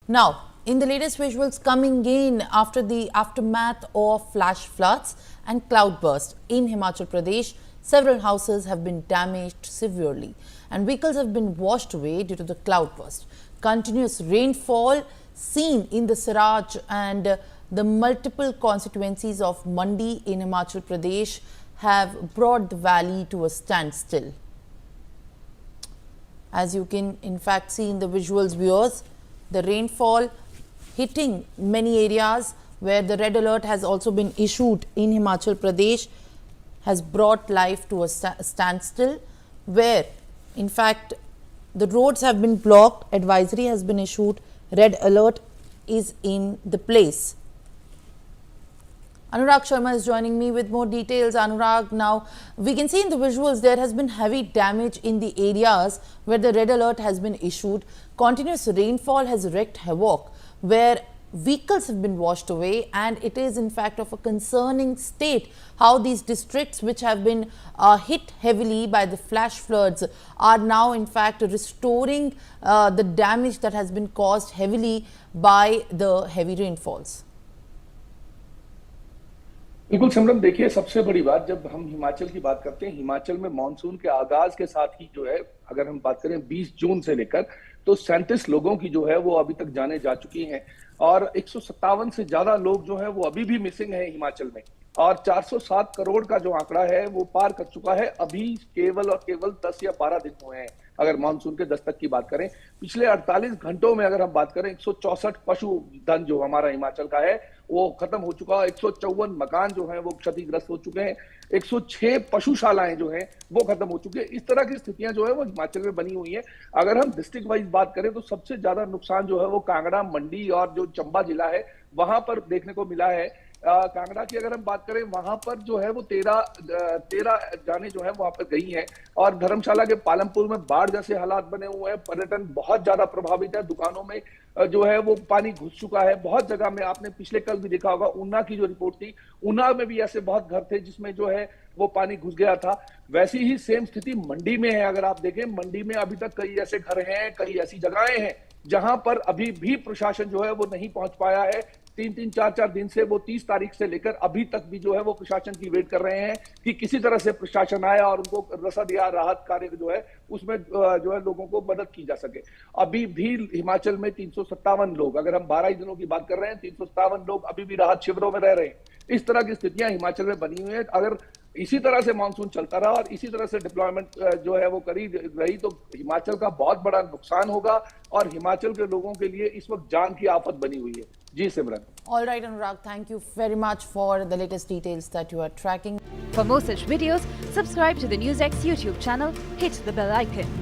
Now, in the latest visuals coming in after the aftermath of flash floods and cloudburst in Himachal Pradesh, several houses have been damaged severely and vehicles have been washed away due to the cloudburst. Continuous rainfall seen in the Siraj and the multiple constituencies of Mandi in Himachal Pradesh have brought the valley to a standstill. As you can in fact see in the visuals, viewers, the rainfall hitting many areas where the red alert has also been issued in Himachal Pradesh has brought life to a standstill, where in fact the roads have been blocked, advisory has been issued, red alert is in the place. Anurag Sharma is joining me with more details. Anurag, now we can see in the visuals there has been heavy damage in the areas where the red alert has been issued. Continuous rainfall has wreaked havoc where vehicles have been washed away, and it is in fact of a concerning state how these districts which have been hit heavily by the flash floods are now in fact restoring the damage that has been caused heavily by the heavy rainfalls. बिल्कुल सिमरन, देखिए सबसे बड़ी बात जब हम हिमाचल की बात करते हैं, हिमाचल में मानसून के आगाज के साथ ही जो है, अगर हम बात करें 20 जून से लेकर, तो 37 लोगों की जो है वो अभी तक जाने जा चुकी हैं और 157 से ज्यादा लोग जो है वो अभी भी मिसिंग है हिमाचल में, और 407 करोड़ का जो आंकड़ा है वो पार कर चुका है। अभी केवल और केवल 10 या 12 दिन हुए हैं अगर मानसून के दस्तक की बात करें। पिछले 48 घंटों में अगर हम बात करें, 164 पशुधन जो हमारा हिमाचल का है वो खत्म हो चुका है, 154 मकान जो है वो क्षतिग्रस्त हो चुके हैं, 106 पशुशालाएं जो हैं वो खत्म हो चुकी है। इस तरह की स्थितियां जो है वो हिमाचल में बनी हुई है। अगर हम डिस्ट्रिक्ट वाइज बात करें तो सबसे ज्यादा नुकसान जो है वो कांगड़ा, मंडी और जो चंबा जिला है वहां पर देखने को मिला है। कांगड़ा की अगर हम बात करें, वहां पर जो है वो 13 जाने जो है वहां पर गई हैं, और धर्मशाला के पालमपुर में बाढ़ जैसे हालात बने हुए हैं। पर्यटन बहुत ज्यादा प्रभावित है, दुकानों में जो है वो पानी घुस चुका है। बहुत जगह में आपने पिछले कल भी देखा होगा, ऊना की जो रिपोर्ट थी, ऊना में भी ऐसे बहुत घर थे जिसमें जो है वो पानी घुस गया था। वैसी ही सेम स्थिति मंडी में है। अगर आप देखें, मंडी में अभी तक कई ऐसे घर हैं, कई ऐसी जगहें हैं जहां पर अभी भी प्रशासन जो है वो नहीं पहुंच पाया है। 3-3, 4-4 दिन से, वो 30 तारीख से लेकर अभी तक भी जो है वो प्रशासन की वेट कर रहे हैं कि किसी तरह से प्रशासन आए और उनको रसद या राहत कार्य जो है उसमें जो है लोगों को मदद की जा सके। अभी भी हिमाचल में 357 लोग, अगर हम 12 दिनों की बात कर रहे हैं, 357 लोग अभी भी राहत शिविरों में रह रहे हैं। इस तरह की स्थितियां हिमाचल में बनी हुई है। अगर इसी तरह से मानसून चलता रहा और इसी तरह से डिप्लॉयमेंट जो है वो करी रही तो हिमाचल का बहुत बड़ा नुकसान होगा और हिमाचल के लोगों के लिए इस वक्त जान की आफत बनी हुई है। जी सिमरन। All right, Anurag, thank you very much for the latest details that you are tracking. For more such videos, subscribe to the NewsX YouTube channel, hit the bell icon.